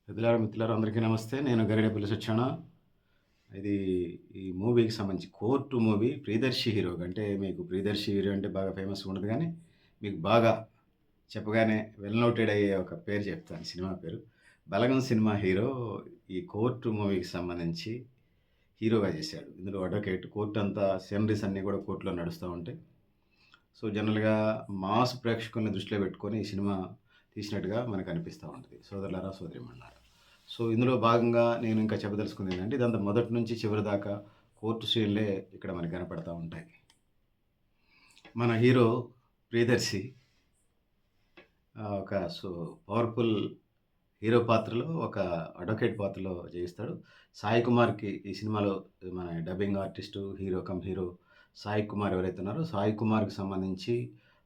మిత్రులారా మిత్రులారా అందరికీ నమస్తే. నేను గరిడేపల్లి సత్యనారాయణ. ఇది ఈ మూవీకి సంబంధించి 'కోర్టు' మూవీ 'ప్రియదర్శి' హీరోగా అంటే మీకు 'ప్రియదర్శి' హీరో అంటే బాగా ఫేమస్‌గా ఉండదు గానీ, మీకు బాగా చెప్పగానే వెల్ నోటెడ్ అయ్యే ఒక పేరు చెప్తాను సినిమా పేరు. 'బలగం' సినిమా హీరో ఈ 'కోర్టు' మూవీకి సంబంధించి హీరోగా చేశాడు. ఇందులో అడ్వకేట్ కోర్ట్ అంతా సీనరీస్ అన్నీ కూడా కోర్ట్‌లో నడుస్తా ఉంటాయి. సో, జనరల్‌గా మాస్ ప్రేక్షకుల్ని దృష్టిలో పెట్టుకొని ఈ సినిమా తీసినట్టుగా మనకు అనిపిస్తా ఉంటది. సోదరులారా, సోదరీమణులారా. సో, ఇందులో భాగంగా నేను ఇంకా చెప్పదలుచుకుంది ఏంటంటే, ఇదంతా మొదటి నుంచి చివరి దాకా కోర్ట్ సీన్‌లే ఇక్కడ మనకు కనపడతా ఉంటాయి. మన హీరో ప్రియదర్శి ఒక పవర్‌ఫుల్ హీరో పాత్రలో ఒక అడ్వకేట్ పాత్రలో చేయిస్తాడు. సాయి కుమార్‌కి ఈ సినిమాలో మన dubbing artist, hero Sai Kumar ఎవరైతే ఉన్నారో, సాయి కుమార్‌కి సంబంధించి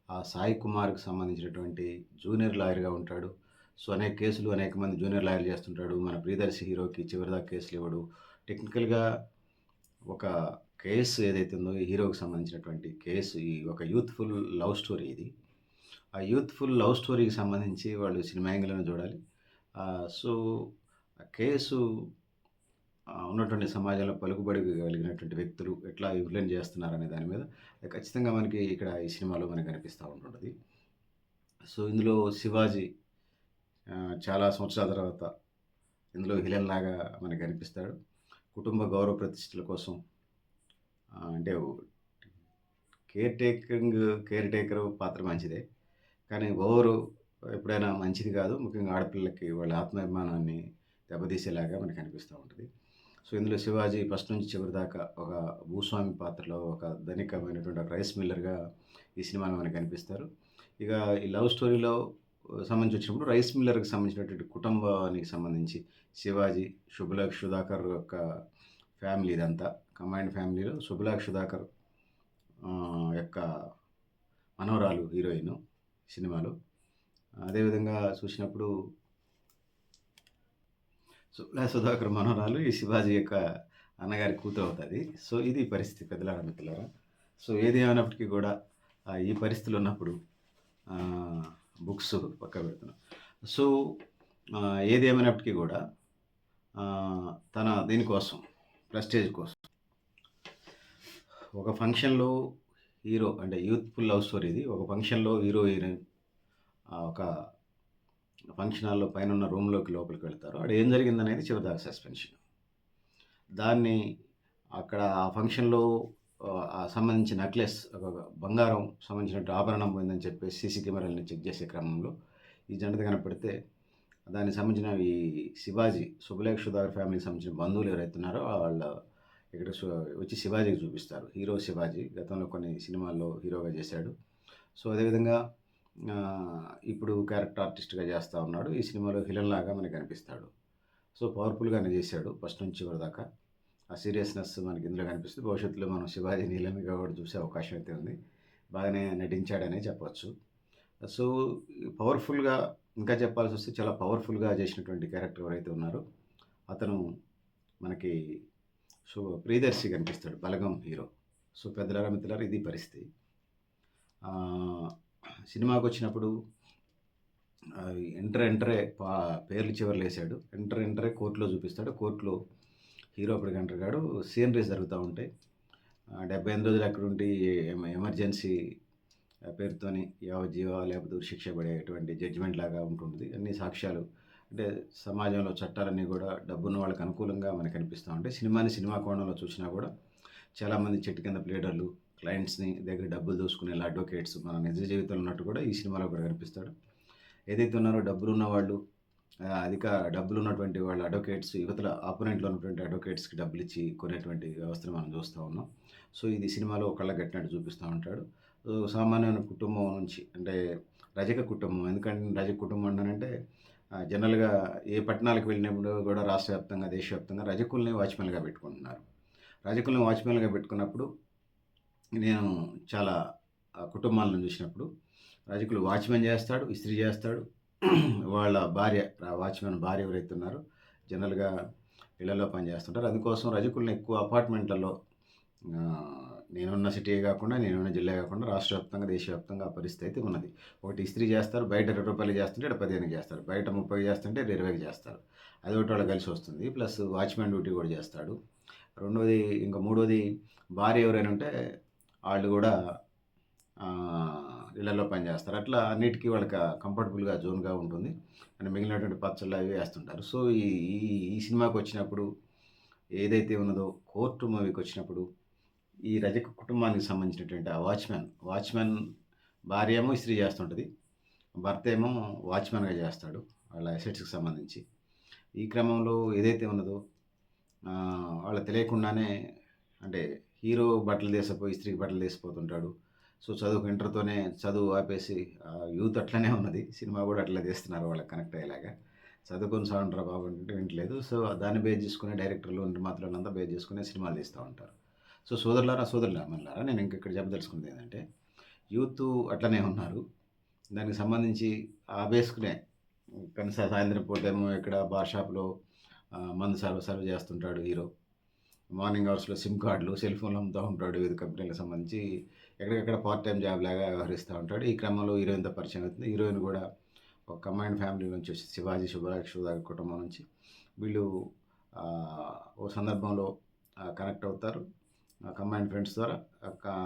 ఆ సాయి కుమార్‌కి సంబంధించినటువంటి జూనియర్ లాయర్‌గా ఉంటాడు. సో, అనేక కేసులు అనేక మంది జూనియర్ లాయర్‌లు చేస్తుంటాడు. మన ప్రియదర్శి హీరోకి చివరిదాకా కేసులు ఇవ్వడు. టెక్నికల్‌గా ఒక కేసు ఏదైతే ఉందో ఈ హీరోకి సంబంధించినటువంటి కేసు ఈ ఒక యూత్‌ఫుల్ లవ్ స్టోరీ ఇది. ఆ యూత్‌ఫుల్ లవ్ స్టోరీకి సంబంధించి వాళ్ళు సినిమా యాంగిల్‌లోనే చూడాలి. సో, ఆ కేసు ఉన్నటువంటి సమాజంలో పలుకుబడి కలిగినటువంటి వ్యక్తులు ఎట్లా ఇన్‌ఫ్లుయెన్స్ చేస్తున్నారనే దాని మీద ఖచ్చితంగా మనకి ఇక్కడ ఈ సినిమాలో మనకు కనిపిస్తా ఉంటుంటది. సో, ఇందులో శివాజీ చాలా సంవత్సరాల తర్వాత ఇందులో విలన్ లాగా మనకు కనిపిస్తాడు. కుటుంబ గౌరవ ప్రతిష్టల కోసం అంటే కేర్ టేకర్ పాత్ర మంచిదే. కానీ ఓవరు ఎప్పుడైనా మంచిది కాదు. ముఖ్యంగా ఆడపిల్లకి వాళ్ళ ఆత్మాభిమానాన్ని దెబ్బతీసేలాగా మనకు అనిపిస్తా ఉంటది. సో, ఇందులో శివాజీ ఫస్ట్ నుంచి చివరి దాకా ఒక భూస్వామి పాత్రలో ఒక ధనికమైనటువంటి ఒక రైస్ మిల్లర్‌గా ఈ సినిమాలో మనకు కనిపిస్తారు. ఇక ఈ లవ్ స్టోరీలో సంబంధించి వచ్చినప్పుడు రైస్ మిల్లర్‌కి సంబంధించినటువంటి కుటుంబానికి సంబంధించి శివాజీ, శుభలేఖ్, సుధాకర్ యొక్క ఫ్యామిలీ ఇదంతా. కంబైన్డ్ ఫ్యామిలీలో శుభలేఖ్, సుధాకర్ యొక్క మనవరాలు హీరోయిను సినిమాలో. అదేవిధంగా చూసినప్పుడు సుధాకర్ మనవరాలు ఈ శివాజీ యొక్క అన్నగారి కూతురవుతది. సో, ఇది పరిస్థితి పెద్దలారా, మిత్రులారా. సో, ఏది ఏమైనప్పటికీ కూడా ఈ పరిస్థితులు ఉన్నప్పుడు బుక్స్ పక్కకు పెడుతున్నాం. సో, ఏది ఏమైనప్పటికీ కూడా తన దీనికోసం ప్రెస్టేజ్ కోసం ఒక ఫంక్షన్‌లో హీరో అంటే యూత్‌ఫుల్ లవ్ స్టోరీ ఇది. ఒక ఫంక్షన్‌లో హీరో, హీరోయిన్ ఒక ఫంక్షన్ హాల్‌లో పైనున్న రూమ్‌లోకి లోపలికి వెళ్తారు. అక్కడ ఏం జరిగిందనేది చివరిదాకా సస్పెన్షన్. దాన్ని అక్కడ ఆ ఫంక్షన్‌లో సంబంధించిన నెక్లెస్ ఒక బంగారం సంబంధించినటువంటి ఆభరణం పోయిందని చెప్పేసి సీసీ కెమెరాలని చెక్ చేసే క్రమంలో ఈ జంటది కనపడితే దానికి సంబంధించిన ఈ శివాజీ, శుభలేఖ్, సుధాకర్ ఫ్యామిలీకి సంబంధించిన బంధువులు ఎవరైతే ఉన్నారో వాళ్ళు ఇక్కడ వచ్చి శివాజీకి చూపిస్తారు. హీరో శివాజీ గతంలో కొన్ని సినిమాల్లో హీరోగా చేశాడు. సో, అదేవిధంగా ఇప్పుడు క్యారెక్టర్ ఆర్టిస్ట్‌గా చేస్తా ఉన్నాడు. ఈ సినిమాలో విలన్ లాగా మనకు కనిపిస్తాడు. సో, పవర్‌ఫుల్‌గానే చేశాడు ఫస్ట్ నుంచి చివరి దాకా. ఆ సీరియస్‌నెస్ మనకి ఇందులో కనిపిస్తుంది. భవిష్యత్తులో మనం శివాజీని విలన్‌గా కూడా చూసే అవకాశం అయితే ఉంది. బాగానే నటించాడనే చెప్పొచ్చు. సో, పవర్‌ఫుల్‌గా ఇంకా చెప్పాల్సొస్తే చాలా పవర్‌ఫుల్‌గా చేసినటువంటి క్యారెక్టర్ ఎవరైతే ఉన్నారో అతను మనకి ప్రియదర్శి కనిపిస్తాడు 'బలగం' హీరో. సో, పెద్దలారా, మిత్రులారా ఇది పరిస్థితి. సినిమాకొచ్చినప్పుడు ఎంటరే పేర్లు చివర్లేసాడు. ఎంటరే కోర్ట్‌లో చూపిస్తాడు. కోర్ట్‌లో హీరో అప్పటికి ఎంటర్ కాడు. సీనరీస్ జరుగుతా ఉంటాయి. 78 రోజులు అక్కడుండి ఎమర్జెన్సీ పేరుతోని యావజ్జీవ లేకపోతే ఉరిశిక్ష పడేటువంటి జడ్జిమెంట్ లాగా ఉంటుంటది. అన్ని సాక్ష్యాలు అంటే సమాజంలో చట్టాలన్నీ కూడా డబ్బున్న వాళ్ళకి అనుకూలంగా మనకు కనిపిస్తా ఉంటాయి. సినిమా కోణంలో చూసినా కూడా చాలామంది చెట్టు కింద ప్లేడర్లు, క్లయింట్స్‌ని దగ్గర డబ్బులు దోసుకునే అడ్వకేట్స్ మన నిజ జీవితంలో ఉన్నట్టు కూడా ఈ సినిమాలో కూడా కనిపిస్తాడు. ఏదైతే ఉన్నారో డబ్బులున్నవాళ్ళు డబ్బులున్నటువంటి వాళ్ళ అడ్వకేట్స్ యువతల ఆపోనెంట్‌లో ఉన్నటువంటి అడ్వకేట్స్‌కి డబ్బులిచ్చి కొనేటువంటి వ్యవస్థను మనం చూస్తా ఉన్నాం. సో, ఇది సినిమాలో కళ్ళగట్టినట్టు చూపిస్తా ఉంటాడు. సామాన్యమైన కుటుంబం నుంచి అంటే రజక కుటుంబం. ఎందుకంటే రజక కుటుంబం అంటానంటే జనరల్‌గా ఏ పట్టణాలకు వెళ్ళినప్పుడు కూడా రాష్ట్ర వ్యాప్తంగా, దేశవ్యాప్తంగా రజకుల్ని వాచ్‌మెన్‌గా పెట్టుకుంటున్నారు. రజకుల్ని వాచ్‌మెన్‌గా పెట్టుకున్నప్పుడు నేను చాలా కుటుంబాలను చూసినప్పుడు రజకులు వాచ్‌మెన్ చేస్తాడు, ఇస్త్రీ చేస్తాడు. వాళ్ళ భార్య వాచ్‌మెన్ భార్య ఎవరైతే ఉన్నారో జనరల్‌గా ఇళ్లలో పనిచేస్తుంటారు. అందుకోసం రజకుల్ని ఎక్కువ అపార్ట్మెంట్‌లలో నేనున్న సిటీ కాకుండా, నేనున్న జిల్లా కాకుండా రాష్ట్ర వ్యాప్తంగా, దేశవ్యాప్తంగా ఆ పరిస్థితి అయితే ఉన్నది. ఒకటి ఇస్త్రీ చేస్తారు. బయట రూ. 20 చేస్తుంటే ఈడ 15కి చేస్తారు. బయట 30 చేస్తుంటే ఈడ 20కి చేస్తారు. అదొకటి వాళ్ళకి కలిసి వస్తుంది. ప్లస్ వాచ్‌మెన్ డ్యూటీ కూడా చేస్తాడు. రెండోది మూడోది భార్య ఎవరైనా ఉంటే ఆళ్ళు గూడా ఇళ్లలో పని చేస్తారు. అట్లా అన్నిటికి వాళ్ళకి కంఫర్టబుల్‌గా జోన్‌గా ఉంటుంది. అండ్ మిగిలినటువంటి పచ్చళ్ళు అవి వేస్తుంటారు. సో, ఈ ఈ ఈ సినిమాకొచ్చినప్పుడు ఏదైతే ఉన్నదో కోర్టు మూవీకొచ్చినప్పుడు ఈ రజక కుటుంబానికి సంబంధించినటువంటి ఆ వాచ్‌మెన్ భార్య ఏమో ఇస్త్రీ చేస్తుంటది. భర్త ఏమో వాచ్‌మెన్‌గా చేస్తాడు. వాళ్ళ అసెట్స్‌కి సంబంధించి. ఈ క్రమంలో ఏదైతే ఉన్నదో వాళ్ళకి తెలియకుండానే అంటే హీరో బట్టలు తీసపోయి ఇస్త్రీకి బట్టలు తీసిపోతుంటాడు. సో, ఇంటర్‌తోనే చదువు ఆపేసి యూత్ అట్లనే ఉన్నది. సినిమా గూడా అట్లా తీస్తున్నారు వాళ్ళకి కనెక్ట్ అయ్యేలాగా. చదువుకొని సావండ్రా బాబు అంటే వింటలేదు. సో, దాన్ని బేస్ చేసుకుని డైరెక్టర్లు, నిర్మాతలంతా బేస్ చేసుకుని సినిమాలు తీస్తా ఉంటారు. సో, సోదరులారా నేను ఇక్కడ చెప్పదలుచుకున్నది ఏందంటే, యూతు అట్లనే ఉన్నారు. దానికి సంబంధించి ఆ బేస్‌కునే కనీసం సాయంత్రం పూటేమో ఇక్కడ బార్ షాప్‌లో మందు సర్వ్ చేస్తుంటాడు హీరో. మార్నింగ్ అవర్స్‌లో సిమ్ కార్డ్‌లు, సెల్ ఫోన్‌లు అమ్ముతా ఉంటాడు. వివిధ కంపెనీలకు సంబంధించి ఎక్కడికక్కడ పార్ట్ టైమ్ జాబ్ లాగా వ్యవహరిస్తా ఉంటాడు. ఈ క్రమంలో హీరోయిన్‌తో పరిచయం అవుతుంది. హీరోయిన్ కూడా ఒక కంబైన్డ్ ఫ్యామిలీ నుంచి వచ్చి శివాజీ, శుభరాజ్, సుధాకర్ కుటుంబం నుంచి వీళ్ళు ఓ సందర్భంలో కనెక్ట్ అవుతారు. కంబైన్డ్ ఫ్రెండ్స్ ద్వారా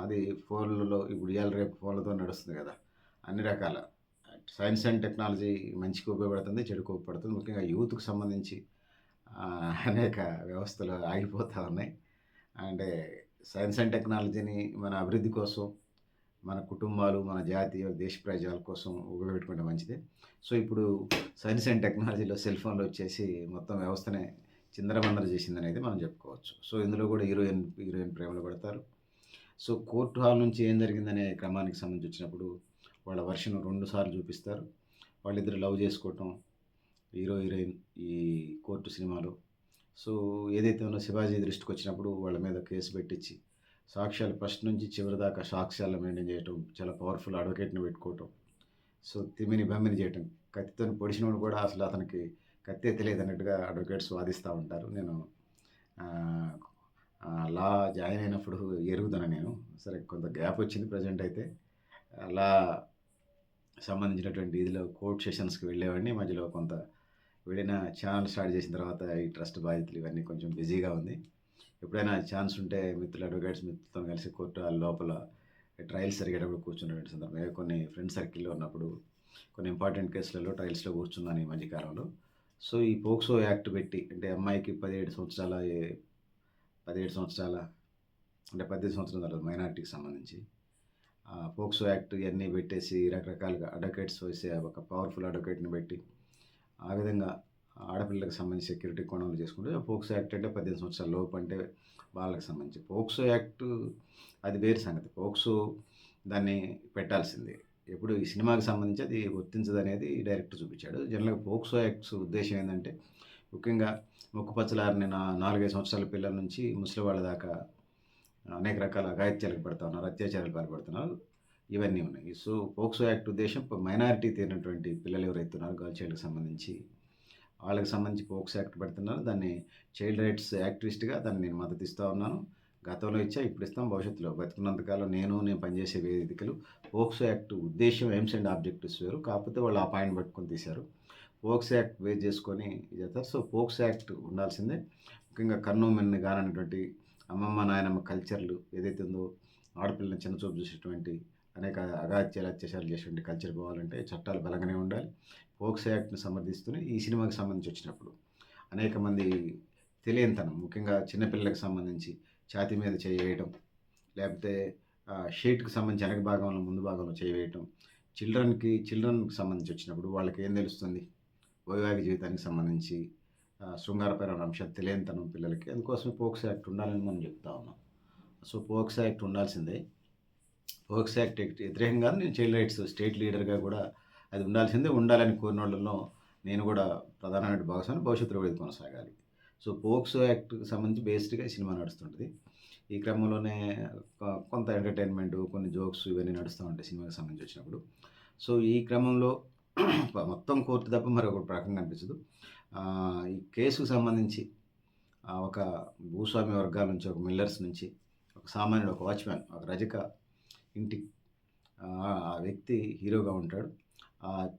అది ఫోన్లలో ఇప్పుడు ఇయాల రేపు ఫోన్లతో నడుస్తుంది కదా! అన్ని రకాల సైన్స్ అండ్ టెక్నాలజీ మంచికి ఉపయోగపడుతుంది, చెడుకు ఉపయోగపడుతుంది. ముఖ్యంగా యూత్‌కి సంబంధించి అనేక వ్యవస్థలు ఆగిపోతా ఉన్నాయి. అంటే సైన్స్ అండ్ టెక్నాలజీని మన అభివృద్ధి కోసం, మన కుటుంబాలు, మన జాతీయ, దేశ ప్రజల కోసం ఉపయోగపెట్టుకుంటే మంచిదే. సో, ఇప్పుడు సైన్స్ అండ్ టెక్నాలజీలో సెల్ ఫోన్‌లు వచ్చేసి మొత్తం వ్యవస్థనే చిందరవందర చేసిందనేది మనం చెప్పుకోవచ్చు. సో, ఇందులో కూడా హీరోయిన్ ప్రేమలో పడతారు. సో, కోర్ట్ హాల్ నుంచి ఏం జరిగిందనే క్రమానికి సంబంధించి వచ్చినప్పుడు వాళ్ళ వెర్షన్ 2 సార్లు చూపిస్తారు. వాళ్ళిద్దరు లవ్ చేసుకోవటం హీరోయిన్ ఈ కోర్టు సినిమాలో. సో, ఏదైతే ఉన్నో శివాజీ దృష్టికొచ్చినప్పుడు వాళ్ళ మీద కేసు పెట్టించి, సాక్ష్యాలు ఫస్ట్ నుంచి చివరి దాకా సాక్ష్యాలను మెయింటైన్ చేయటం, చాలా పవర్‌ఫుల్ అడ్వకేట్‌ని పెట్టుకోవటం. సో, తిమిని బమ్మిని చేయటం. కత్తితోని పొడిచినోడు కూడా అసలు అతనికి కత్తే తెలియదన్నట్టుగా అడ్వకేట్స్ వాదిస్తా ఉంటారు. నేను ఆహ్, లా జాయిన్ అయినప్పుడు ఎరుగుతాను నేను. సరే కొంత గ్యాప్ వచ్చింది ప్రెజెంట్ అయితే. లా సంబంధించినటువంటి ఇదిలో కోర్ట్ సెషన్స్‌కి వెళ్ళేవాడిని. మధ్యలో కొంత వెళ్ళిన ఛానల్ స్టార్ట్ చేసిన తర్వాత ఈ ట్రస్ట్ బాధ్యతలు ఇవన్నీ కొంచెం బిజీగా ఉంది. ఎప్పుడైనా ఛాన్స్ ఉంటే అడ్వకేట్స్ మిత్రులతో కలిసి కోర్టు హాల్ లోపల ట్రయల్స్ జరిగేటప్పుడు కూర్చున్నటువంటి సందర్భం. కొన్ని ఫ్రెండ్ సర్కిల్‌లో ఉన్నప్పుడు కొన్ని ఇంపార్టెంట్ కేసులలో ట్రయల్స్‌లో కూర్చున్నాను ఈ మధ్య కాలంలో. సో, ఈ పోక్సో యాక్ట్ పెట్టి అంటే అమ్మాయికి 17 సంవత్సరాల 17 సంవత్సరాల అంటే 18 సంవత్సరాల తర్వాత మైనారిటీకి సంబంధించి పోక్సో యాక్ట్ ఇయన్నీ పెట్టేసి రకరకాలుగా అడ్వకేట్స్ వేసే ఒక పవర్‌ఫుల్ అడ్వకేట్‌ని పెట్టి ఆ విధంగా ఆడపిల్లలకు సంబంధించి సెక్యూరిటీ కోణంలో చేసుకుంటే పోక్సో యాక్ట్ అంటే 18 సంవత్సరాల లోపు అంటే వాళ్ళకి సంబంధించి. పోక్సో యాక్ట్ అది వేరే సంగతి. పోక్సో దాన్ని పెట్టాల్సిందే. ఎప్పుడు ఈ సినిమాకి సంబంధించి అది వర్తించదనేది డైరెక్టర్ చూపించాడు. జనరల్‌గా పోక్సో యాక్ట్స్ ఉద్దేశ్యం ఏందంటే ముఖ్యంగా ముక్కుపచ్చలారని 4, 5 సంవత్సరాల పిల్లల నుంచి ముసలి వాళ్ళ దాకా అనేక రకాల అఘాయిత్యాలకు పడుతున్నారు, అత్యాచారాలకు పాల్పడుతున్నారు. ఇవన్నీ ఉన్నాయి. సో, పోక్సో యాక్ట్ ఉద్దేశ్యం మైనారిటీ తీరినటువంటి పిల్లలు ఎవరైతే ఉన్నారో గర్ల్ చైల్డ్‌కి సంబంధించి, వాళ్ళకి సంబంధించి పోక్సో యాక్ట్ పెడుతున్నారు. దాన్ని చైల్డ్ రైట్స్ యాక్టివిస్ట్‌గా దాన్ని నేను మద్దతిస్తా ఉన్నాను. గతంలో ఇచ్చా, ఇప్పుడు ఇస్తాం, భవిష్యత్తులో బతికున్నంత కాలం నేను పనిచేసే వేదికలు పోక్సో యాక్ట్ ఉద్దేశ్యం, ఎయిమ్స్ అండ్ ఆబ్జెక్టివ్స్ వేరు. కాకపోతే వాళ్ళు ఆ పాయింట్ పట్టుకొని తీశారు. పోక్సో యాక్ట్ బేస్ చేసుకొని చేస్తారు. సో, పోక్సో యాక్ట్ ఉండాల్సిందే. ముఖ్యంగా కన్ను మిన్ను కానటువంటి అమ్మమ్మ, నాయనమ్మ కల్చర్లు ఏదైతే ఉందో ఆడపిల్లని చిన్నచూపు చూసేటువంటి అనేక అఘాయిత్యాలు, అత్యాచారాలు చేసేటువంటి కల్చర్ పోవాలంటే చట్టాలు బలంగానే ఉండాలి. పోక్సో యాక్ట్‌ని సమర్థిస్తూనే ఈ సినిమాకి సంబంధించి వచ్చినప్పుడు అనేక మంది తెలియనితనం ముఖ్యంగా చిన్నపిల్లలకు సంబంధించి ఛాతీ మీద చేయి వేయటం, లేకపోతే షీట్‌కి సంబంధించి వెనక భాగంలో, ముందు భాగంలో చేయి వేయటం. చిల్డ్రన్‌కి సంబంధించి వచ్చినప్పుడు వాళ్ళకేం తెలుస్తుంది? వైవాహిక జీవితానికి సంబంధించి శృంగారపరమైన అంశాలు తెలియనితనం పిల్లలకి. అందుకోసమే పోక్సో యాక్ట్ ఉండాలని మనం చెప్తా ఉన్నాం. సో, పోక్సో యాక్ట్ ఉండాల్సిందే. పోక్సో యాక్ట్ వ్యతిరేకంగా నేను చైల్డ్ రైట్స్ స్టేట్ లీడర్‌గా కూడా అది ఉండాల్సిందే. ఉండాలని కోరినోళ్ళలో నేను కూడా ప్రధానమైన భాగస్వామి. భవిష్యత్తులో కూడా ఇది కొనసాగాలి. సో, పోక్సో యాక్ట్‌కి సంబంధించి బేస్డ్‌గా ఈ సినిమా నడుస్తుంటది. ఈ క్రమంలోనే కొంత ఎంటర్‌టైన్‌మెంట్, కొన్ని జోక్స్ ఇవన్నీ నడుస్తా ఉంటాయి సినిమాకి సంబంధించి వచ్చినప్పుడు. సో, ఈ క్రమంలో మొత్తం కోర్టు తప్ప మరొక రకంగా అనిపించదు. ఈ కేసుకు సంబంధించి ఒక భూస్వామ్య వర్గాల నుంచి, ఒక మిల్లర్స్ నుంచి, ఒక సామాన్యుడు, ఒక వాచ్‌మ్యాన్, ఒక రజక ఇంటి ఆ వ్యక్తి హీరోగా ఉంటాడు. ఆహ్,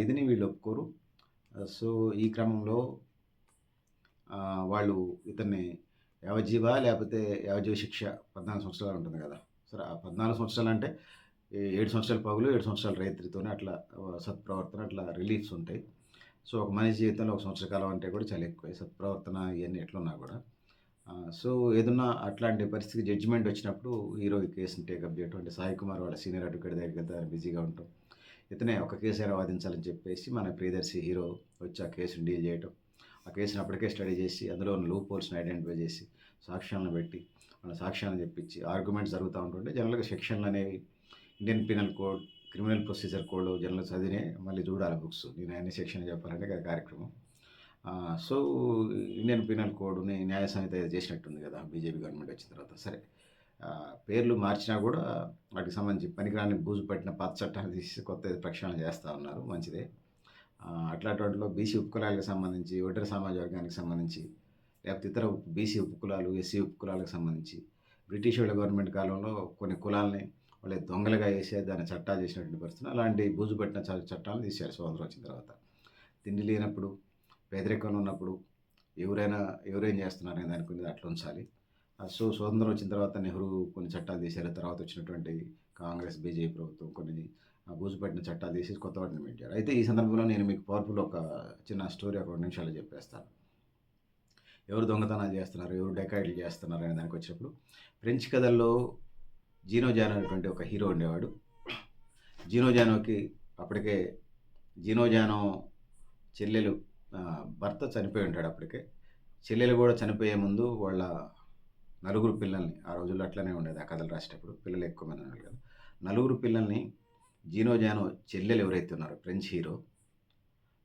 ఇదిని వీళ్ళు ఒప్పుకోరు. సో, ఈ క్రమంలో వాళ్ళు ఇతన్ని లేపోతే యావజ్జీవ శిక్ష 14 సంవత్సరాలు ఉంటుంది గదా! సరే ఆ 14 సంవత్సరాలంటే 7 సంవత్సరాలు పగులు, 7 సంవత్సరాలు రైత్రితోనే అట్లా సత్ప్రవర్తన అట్లా రిలీఫ్స్ ఉంటాయి. సో, ఒక మనిషి జీవితంలో ఒక సంవత్సర కాలం అంటే కూడా చాలా ఎక్కువే. సత్ప్రవర్తన ఇయన్నీ ఎట్లున్నా గూడా. సో, ఏదన్నా అట్లాంటి పరిస్థితికి జడ్జిమెంట్ వచ్చినప్పుడు హీరో ఈ కేస్‌ని టేకప్ చేయటం. అంటే సాయి కుమార్ వాళ్ళ సీనియర్ అడ్వొకేట్ దగ్గరికెళ్తే బిజీగా ఉండటం. ఇతనే ఒక కేసైనా వాదించాలని చెప్పేసి మన ప్రియదర్శి హీరో వచ్చి ఆ కేసుని డీల్ చేయటం. ఆ కేసుని అప్పటికే స్టడీ చేసి అందులో ఉన్న లూప్ హోల్స్‌ని ఐడెంటిఫై చేసి, సాక్ష్యాలను పెట్టి, మన సాక్ష్యాలను చెప్పించి, ఆర్గ్యుమెంట్స్ జరుగుతా ఉంటుంటే జనరల్‌గా సెక్షన్‌లనేవి Indian penal code, criminal procedure code జనరల్‌గా చదివినే మళ్ళీ చూడాలి బుక్స్. నేను అన్ని సెక్షన్‌లు చెప్పాలంటే అది కార్యక్రమం. సో, ఇండియన్ పీనల్ కోడ్‌ని న్యాయ సంహిత ఏదో చేసినట్టుంది కదా! బీజేపీ గవర్నమెంట్ వచ్చిన తర్వాత. సరే. పేర్లు మార్చినా కూడా వాటికి సంబంధించి పనికిరాని బూజు పట్టిన పాత చట్టాన్ని తీసేసి కొత్తది ప్రక్షాళన చేస్తా ఉన్నారు. మంచిదే. అట్లాంటి వాటిలో బీసీ ఉపకులాలకు సంబంధించి, ఒంటరి సమాజ వర్గానికి సంబంధించి, లేకపోతే ఇతర బీసీ ఉపకులాలు, ఎస్సీ ఉపకులాలకు సంబంధించి బ్రిటిష్ వాళ్ళ గవర్నమెంట్ కాలంలో కొన్ని కులాల్ని వాళ్ళు దొంగలుగా ఏసి దాన్ని చట్టాలు చేసినటువంటి పరిస్థితులు. అలాంటి బూజు పట్టిన చట్టాలను తీశారు స్వాతంత్రం వచ్చిన తర్వాత. తిండి లేనప్పుడు, పేదరికంలో ఉన్నప్పుడు ఎవరేం చేస్తున్నారనే దాని గురించి అట్లా ఉంచాలి. సో, స్వతంత్రం వచ్చిన తర్వాత నెహ్రూ కొన్ని చట్టాలు తీశారు. తర్వాత వచ్చినటువంటి కాంగ్రెస్, బీజేపీ ప్రభుత్వం కొన్ని బూజు పట్టిన చట్టాలు తీసి కొత్త వాటిని పెట్టారు. అయితే ఈ సందర్భంలో నేను మీకు పవర్ఫుల్ ఒక చిన్న స్టోరీ ఒక 2 నిమిషాల్లో చెప్పేస్తాను. ఎవరు దొంగతనాలు చేస్తున్నారు, ఎవరు డకాయిట్లు చేస్తున్నారు అనే దానికి వచ్చినప్పుడు ఫ్రెంచ్ కథల్లో జీనో జానో అనేటువంటి ఒక హీరో ఉండేవాడు. జీనో జానోకి అప్పటికే జీనో జానో చెల్లెలు భర్త చనిపోయి ఉంటాడు అప్పటికే. చెల్లెలు కూడా చనిపోయే ముందు వాళ్ళ నలుగురు పిల్లల్ని, ఆ రోజుల్లో అట్లనే ఉండేది ఆ కథలు రాసేటప్పుడు, పిల్లలు ఎక్కువ మంది ఉన్నారు కదా! నలుగురు పిల్లల్ని జీనో జానో చెల్లెలు ఎవరైతే ఉన్నారో ఫ్రెంచ్ హీరో,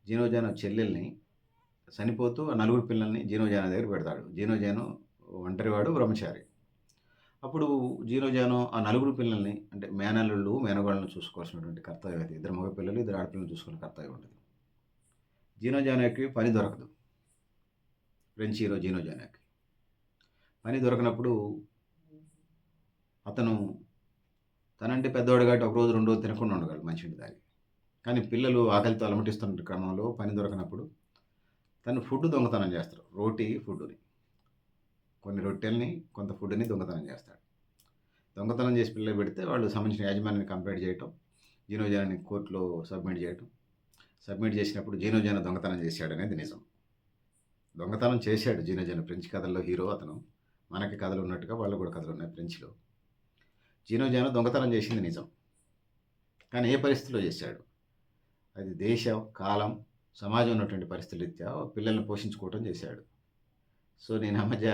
జీనో జానో చెల్లెల్ని చనిపోతూ ఆ నలుగురు పిల్లల్ని జీనో జానో దగ్గర పెడతాడు. జీనో జానో ఒంటరివాడు, బ్రహ్మచారి. అప్పుడు జీనో జానో ఆ నలుగురు పిల్లల్ని అంటే మేనల్లుళ్ళు, మేనకోడలను చూసుకోవాల్సినటువంటి కర్తవ్యం అది. ఇద్దరు మగ పిల్లలు, ఇద్దరు ఆడపిల్లలను చూసుకునే కర్తవ్యం ఉంటుంది. జీనో జానోకి పని దొరకదు. ఫ్రెంచ్ హీరో జీనో జానోకి. పని దొరకనప్పుడు అతను తనంటే పెద్దవాడు కాబట్టి ఒక రోజు, 2 రోజులు తినకుండా ఉండగలడు మంచినీళ్ళు తాగి. కానీ పిల్లలు ఆకలితో అలమటిస్తున్న క్రమంలో పని దొరకనప్పుడు తను ఫుడ్ దొంగతనం చేస్తాడు. ఫుడ్డుని. కొన్ని రొట్టెల్ని, కొంత ఫుడ్‌ని దొంగతనం చేస్తాడు. దొంగతనం చేసి పిల్లలకు పెడితే వాళ్ళు సంబంధించిన యాజమాన్యాన్ని కంప్లెయింట్ చేయటం, జీనో జానోని కోర్టులో సబ్మిట్ చేయటం. సబ్మిట్ చేసినప్పుడు జీనో జానో దొంగతనం చేశాడనేది నిజం. దొంగతనం చేశాడు జీనో జానో. ఫ్రెంచ్ కథల్లో హీరో అతను. మనకి కథలు ఉన్నట్టుగా వాళ్ళు కూడా కథలున్నాయి ఫ్రెంచ్‌లో. జీనో జానో దొంగతనం చేసింది నిజం. కానీ ఏ పరిస్థితిలో చేశాడు? అది దేశం, కాలం, సమాజం ఉన్నటువంటి పరిస్థితుల రీత్యా పిల్లల్ని పోషించుకోవటం చేశాడు. సో, నేను ఆ మధ్య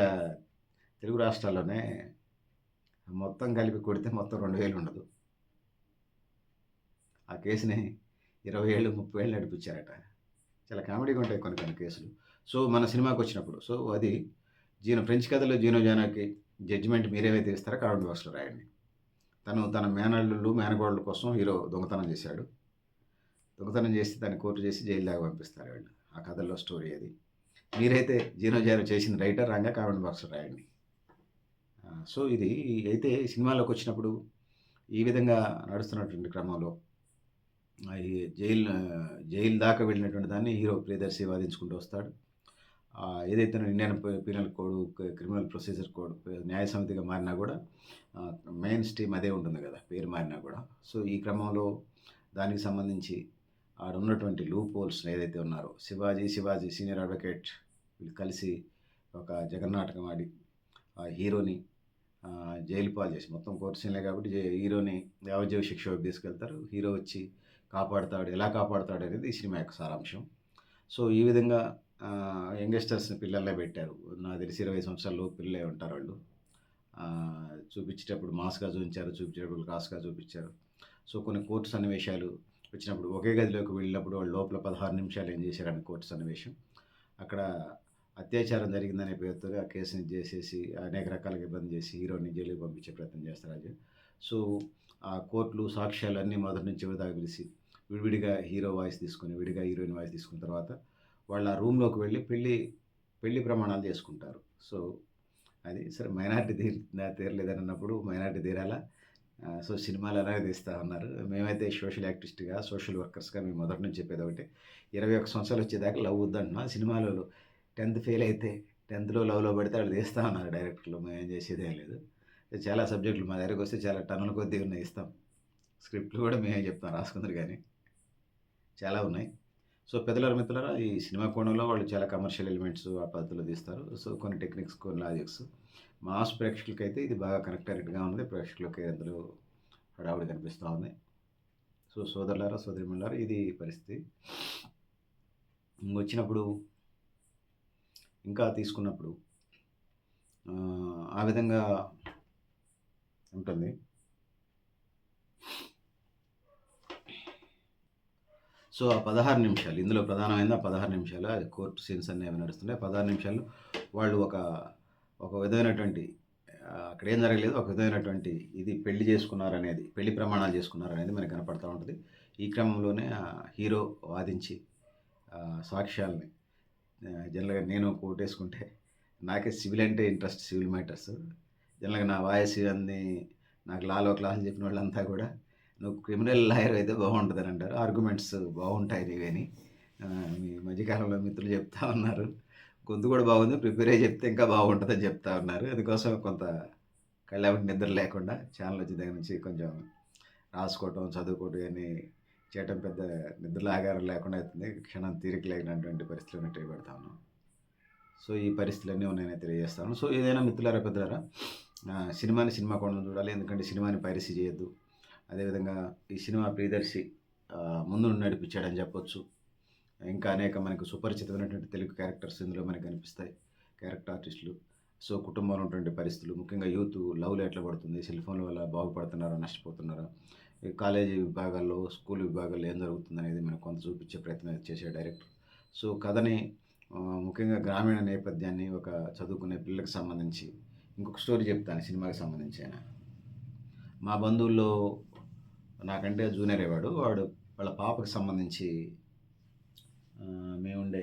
తెలుగు రాష్ట్రాల్లోనే మొత్తం కలిపి కొడితే మొత్తం 2000 ఉండదు. ఆ కేసుని 20 ఏళ్ళు, 30 ఏళ్ళు నడిపించారట. చాలా కామెడీగా ఉంటాయి కొన్ని కొన్ని కేసులు. సో, మన సినిమాకొచ్చినప్పుడు అది ఫ్రెంచ్ కథలో జీనో జానోకి జడ్జిమెంట్ మీరేమైతే ఇస్తారో కామెంట్ బాక్స్‌లో రాయండి. తన మేనల్లుళ్ళు, మేనకోడళ్ళ కోసం హీరో దొంగతనం చేశాడు. దొంగతనం చేసి దాన్ని కోర్టు చేసి జైలు దాకా పంపిస్తారు వీళ్ళు. ఆ కథల్లో స్టోరీ అది. మీరైతే జీనో జానో చేసింది రైటా, రాంగా కామెంట్ బాక్స్‌లో రాయండి. సో, ఇది అయితే సినిమాలోకొచ్చినప్పుడు ఈ విధంగా నడుస్తున్నటువంటి క్రమంలో ఈ జైలు దాకా వెళ్ళినటువంటి దాన్ని హీరో ప్రియదర్శి వాదించుకుంటూ వస్తాడు. ఏదైతే Indian penal code, criminal procedure code న్యాయ సమితిగా మారినా కూడా మెయిన్ స్ట్రీమ్ అదే ఉంటుంది కదా, పేరు మారినా కూడా. సో, ఈ క్రమంలో దానికి సంబంధించి ఆడున్నటువంటి లూప్ హోల్స్ ఏదైతే ఉన్నారో శివాజీ సీనియర్ అడ్వకేట్ వీళ్ళు కలిసి ఒక జగన్నాటకం ఆడి ఆ హీరోని జైలు పాలు చేసి, మొత్తం కోర్టు సీన్లే కాబట్టి హీరోని యావజ్జీవ శిక్ష వైపు తీసుకెళ్తారు. హీరో వచ్చి ఎలా కాపాడుతాడు అనేది ఈ సినిమా యొక్క సారాంశం. సో, ఈ విధంగా యంగ్‌స్టర్స్‌ని పిల్లల్నే పెట్టారు. నాకు తెలిసి 20 సంవత్సరాల లోపు పిల్లలే ఉంటారు వాళ్ళు. చూపించేటప్పుడు మాస్‌గా చూపించారు, చూపించేటప్పుడు క్రాస్‌గా చూపించారు. సో, కొన్ని కోర్టు సన్నివేశాలు వచ్చినప్పుడు ఒకే గదిలోకి వెళ్ళినప్పుడు వాళ్ళు లోపల 16 నిమిషాలు ఏం చేశారని కోర్టు సన్నివేశం. అక్కడ అత్యాచారం జరిగిందనే పేరుతో ఆ కేసుని చేసేసి అనేక రకాలుగా ఇబ్బంది చేసి హీరోని జైలుకి పంపించే ప్రయత్నం చేస్తారు అది. సో, ఆ కోర్టులు, సాక్ష్యాలు అన్నీ మొదటి నుంచి చివరి దాకా పిలిచి విడివిడిగా హీరో వాయిస్ తీసుకొని, విడిగా హీరోయిన్ వాయిస్ తీసుకున్న తర్వాత వాళ్ళు ఆ రూమ్‌లోకి వెళ్ళి పెళ్లి ప్రమాణాలు చేసుకుంటారు. సో, అది సరే మైనారిటీ తీరలేదని అన్నప్పుడు మైనారిటీ తీరాలా? సో, సినిమాలు అలాగే తీస్తా ఉన్నారు. మేమైతే సోషల్ యాక్టివిస్ట్‌గా, సోషల్ వర్కర్స్‌గా మేము మొదటి నుంచి చెప్పేదొకటే. 21 సంవత్సరాలు వచ్చేదాకా లవ్ వద్దంటున్నాం. సినిమాలలో 10థ్ ఫెయిల్ అయితే 10థ్‌లో లవ్‌లో పడితే ఆళ్ళు తీస్తా ఉన్నారు డైరెక్టర్లు. మేమేం చేసేదేం లేదు. చాలా సబ్జెక్టులు మా దగ్గరకొస్తే చాలా టన్నుల కొద్దీ ఉన్నాయి ఇస్తాం. స్క్రిప్ట్‌లు కూడా మేమే చెప్తాం రాసుకుందురు గానీ. చాలా ఉన్నాయి. సో, పెద్దలారా, మిత్రులారా ఈ సినిమా కోణంలో వాళ్ళు చాలా కమర్షియల్ ఎలిమెంట్స్ ఆ పద్ధతిలో తీస్తారు. సో, కొన్ని టెక్నిక్స్, కొన్ని లాజిక్స్. మాస్ ప్రేక్షకులకైతే ఇది బాగా కనెక్ట్ అయినట్టుగా ఉంది. ప్రేక్షకులకి అందులో హడావుడి కనిపిస్తా ఉంది. సో, సోదరులారా, సోదరీమణులారా ఇది పరిస్థితి. వచ్చినప్పుడు ఇంకా తీసుకున్నప్పుడు ఆ విధంగా ఉంటుంది. సో, ఆ 16 నిమిషాలు ఇందులో ప్రధానమైనది ఆ 16 నిమిషాలు. అది కోర్ట్ సీన్స్ అన్నీ అవి నడుస్తున్నాయి. 16 నిమిషాలు వాళ్ళు ఒక విధమైనటువంటి అక్కడేం జరగలేదు. ఒక విధమైనటువంటి ఇది పెళ్లి చేసుకున్నారనేది, పెళ్లి ప్రమాణాలు చేసుకున్నారనేది మనకు కనపడతా ఉంటది. ఈ క్రమంలోనే హీరో వాదించి సాక్ష్యాల్ని జనరల్‌గా నేను కోటేసుకుంటే నాకే సివిల్ అంటే ఇంట్రెస్ట్, సివిల్ మ్యాటర్స్. జనరల్‌గా నా వాయిస్ ఇవన్నీ నాకు లాలో క్లాసులు చెప్పిన వాళ్ళంతా కూడా నువ్వు క్రిమినల్ లాయర్ అయితే బాగుంటుందని అంటారు. ఆర్గ్యుమెంట్స్ బాగుంటాయి నీవని. మీ మధ్యకాలంలో మిత్రులు చెప్తా ఉన్నారు. గొంతు కూడా బాగుంది. ప్రిపేర్ అయ్యి చెప్తే ఇంకా బాగుంటుందని చెప్తా ఉన్నారు. అందుకోసం కొంత కళ్ళెమ్మట నిద్ర లేకుండా ఛానల్ వచ్చిన దగ్గర నుంచి కొంచెం రాసుకోవటం, చదువుకోవటం ఇవన్నీ చేయటం పెద్ద నిద్రలో ఆగారం లేకుండా అవుతుంది. క్షణం తీరిక లేనటువంటి పరిస్థితుల్లో ట్రై పెడతా ఉన్నాం. సో, ఈ పరిస్థితులన్నీ ఉన్నాయని తెలియజేస్తాను. సో, ఏదైనా మిత్రులారా, పెద్దలారా సినిమాని సినిమా కోణంలో చూడాలి. ఎందుకంటే సినిమాని పైరసీ చేయొద్దు. అదేవిధంగా ఈ సినిమా ప్రియదర్శి ముందుండి నడిపించాడని చెప్పొచ్చు. ఇంకా అనేక మనకు సుపరిచితమైనటువంటి తెలుగు క్యారెక్టర్స్ ఇందులో మనకు కనిపిస్తాయి. క్యారెక్టర్ ఆర్టిస్టులు. సో, కుటుంబంలో ఉన్నటువంటి పరిస్థితులు, ముఖ్యంగా యూత్ లవ్‌లో ఎట్లా పడుతుంది, సెల్ ఫోన్ల వల్ల బాగుపడుతున్నారా, నష్టపోతున్నారా, ఈ కాలేజీ విభాగాల్లో, స్కూల్ విభాగాల్లో ఏం జరుగుతుందనేది మనకు కొంత చూపించే ప్రయత్నం చేశాడు డైరెక్టర్. సో, కథని ముఖ్యంగా గ్రామీణ నేపథ్యాన్ని ఒక చదువుకునే పిల్లలకు సంబంధించి ఇంకొక స్టోరీ చెప్తాను సినిమాకి సంబంధించి ఆయన. మా బంధువుల్లో నాకంటే జూనియరే వాడు వాళ్ళ పాపకి సంబంధించి మేముండే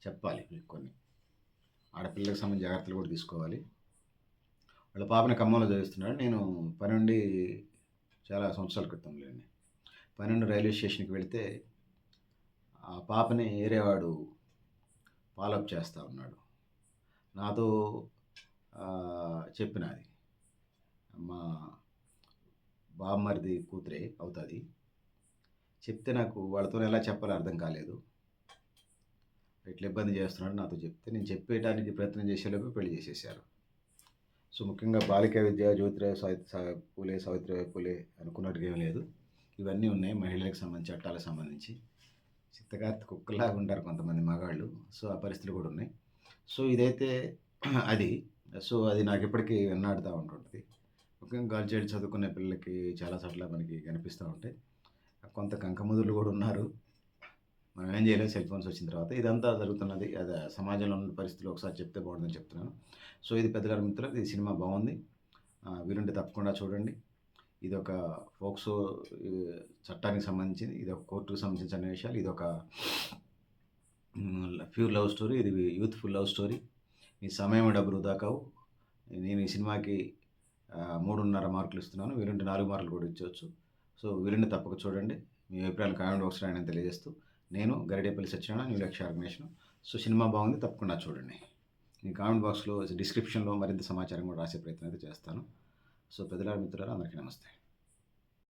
చెప్పాలి మీకు కొన్ని. ఆడపిల్లలకు సంబంధించి జాగ్రత్తలు కూడా తీసుకోవాలి. వాళ్ళ పాపని ఖమ్మంలో చదివిస్తున్నాడు. నేను పని నుండి చాలా సంవత్సరాల క్రితంలేండి. పని నుండి రైల్వే స్టేషన్‌కి వెళితే ఆ పాపని ఏరేవాడు ఫాలోఅప్ చేస్తా ఉన్నాడు. నాతో చెప్పిన అది. మా బామ్మర్ది కూతురే అవుతది. చెప్తే నాకు వాళ్ళతోని ఎలా చెప్పాలో అర్థం కాలేదు. ఇట్లా ఇబ్బంది చేస్తున్నాడు నాతో చెప్తే, నేను చెప్పేయడానికి ప్రయత్నం చేసేలోపే పెళ్లి చేసేసారు. సో, ముఖ్యంగా బాలికా విద్య, జ్యోతిరావు పూలే, సావిత్రిబాయి పూలే అనుకున్నట్టుగా ఏం లేదు. ఇవన్నీ ఉన్నాయి మహిళలకు సంబంధించి, చట్టాలకు సంబంధించి. చిత్తకార్తె కుక్కలాగా ఉంటారు కొంతమంది మగాళ్ళు. సో, ఆ పరిస్థితులు కూడా ఉన్నాయి. సో, ఇదైతే అది. సో, అది నాకు ఇప్పటికీ వెన్నాడుతా ఉంటుంటది. ముఖ్యంగా గర్ల్స్ చైల్డ్ చదువుకునే పిల్లలకి చాలా చోట్ల మనకి కనిపిస్తూ ఉంటాయి. కొంత కంకముదులు కూడా ఉన్నారు. మనం ఏం చేయలేం సెల్ ఫోన్స్ వచ్చిన తర్వాత. ఇదంతా జరుగుతున్నది. అది సమాజంలో ఉన్న పరిస్థితులు ఒకసారి చెప్తే బాగుంటుందని చెప్తున్నాను. సో, ఇది పెద్దగారి మిత్రులకు ఈ సినిమా బాగుంది. వీలుంటే తప్పకుండా చూడండి. ఇదొక ఫోక్సో చట్టానికి సంబంధించింది. ఇదొక కోర్టుకు సంబంధించిన సన్నివేశాలు. ఇదొక ప్యూర్ లవ్ స్టోరీ. ఇది యూత్‌ఫుల్ లవ్ స్టోరీ. మీ సమయం, డబ్బు వృధా కావు. నేను ఈ సినిమాకి 3.5 మార్కులు ఇస్తున్నాను. వీలుంటే 4 మార్కులు కూడా ఇచ్చొచ్చు. సో, వీలుంటే తప్పక చూడండి. మీ అభిప్రాయాలు కామెంట్ బాక్స్‌లో రాయమని తెలియజేస్తూ, నేను గరిడేపల్లి సత్యనారాయణ, న్యూ లక్ష్య ఆర్గనైజేషన్. సో, సినిమా బాగుంది. తప్పకుండా చూడండి. మీ కామెంట్ బాక్స్‌లో, డిస్క్రిప్షన్‌లో మరింత సమాచారం కూడా రాసే ప్రయత్నం అయితే చేస్తాను. సో, పెద్దలారా, మిత్రులారా అందరికీ నమస్తే.